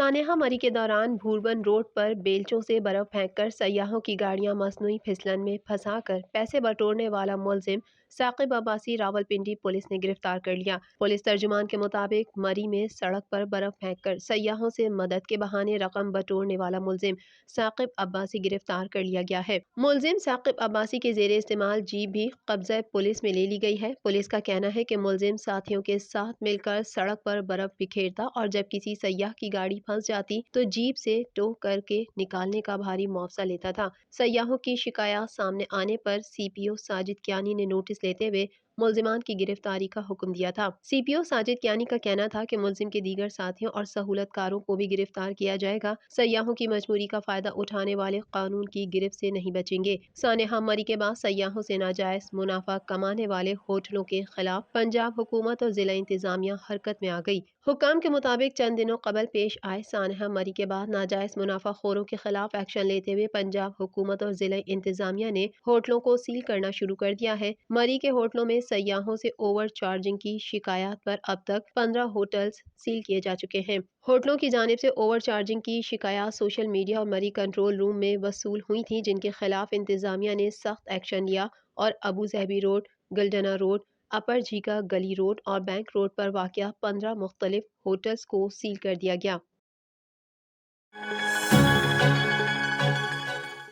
سانحہ مری کے دوران بھوربن روڈ پر بیلچوں سے برف پھینک کر سیاحوں کی گاڑیاں مصنوعی پھسلن میں پھنسا کر پیسے بٹورنے والا ملزم ثاقب عباسی راولپنڈی پولیس نے گرفتار کر لیا۔ پولیس ترجمان کے مطابق مری میں سڑک پر برف پھینک کر سیاحوں سے مدد کے بہانے رقم بٹورنے والا ملزم ثاقب عباسی گرفتار کر لیا گیا ہے۔ ملزم ثاقب عباسی کے زیر استعمال جیپ بھی قبضہ پولیس میں لے لی گئی ہے۔ پولیس کا کہنا ہے کہ ملزم ساتھیوں کے ساتھ مل کر سڑک پر برف بکھیرتا اور جب کسی سیاح کی گاڑی پھنس جاتی تو جیپ سے ٹو کر کے نکالنے کا بھاری معاوضہ لیتا تھا۔ سیاحوں کی شکایات سامنے آنے پر سی پی او ساجد کیانی نے نوٹس لیتے ہوئے ملزمان کی گرفتاری کا حکم دیا تھا۔ سی پی او ساجد کیانی کا کہنا تھا کہ ملزم کے دیگر ساتھیوں اور سہولت کاروں کو بھی گرفتار کیا جائے گا۔ سیاحوں کی مجبوری کا فائدہ اٹھانے والے قانون کی گرفت سے نہیں بچیں گے۔ سانحہ مری کے بعد سیاحوں سے ناجائز منافع کمانے والے ہوٹلوں کے خلاف پنجاب حکومت اور ضلع انتظامیہ حرکت میں آ گئی۔ حکام کے مطابق چند دنوں قبل پیش آئے سانحہ مری کے بعد ناجائز منافع خوروں کے خلاف ایکشن لیتے ہوئے پنجاب حکومت اور ضلع انتظامیہ نے ہوٹلوں کو سیل کرنا شروع کر دیا ہے۔ مری کے ہوٹلوں میں سیاحوں سے اوور چارجنگ کی شکایات پر اب تک 15 ہوٹلز سیل کیے جا چکے ہیں۔ ہوٹلوں کی جانب سے اوور چارجنگ کی شکایات سوشل میڈیا اور مری کنٹرول روم میں وصول ہوئی تھیں، جن کے خلاف انتظامیہ نے سخت ایکشن لیا اور ابو ظہبی روڈ، گلڈنہ روڈ، اپر جھیکا گلی روڈ اور بینک روڈ پر واقع 15 مختلف ہوٹلز کو سیل کر دیا گیا۔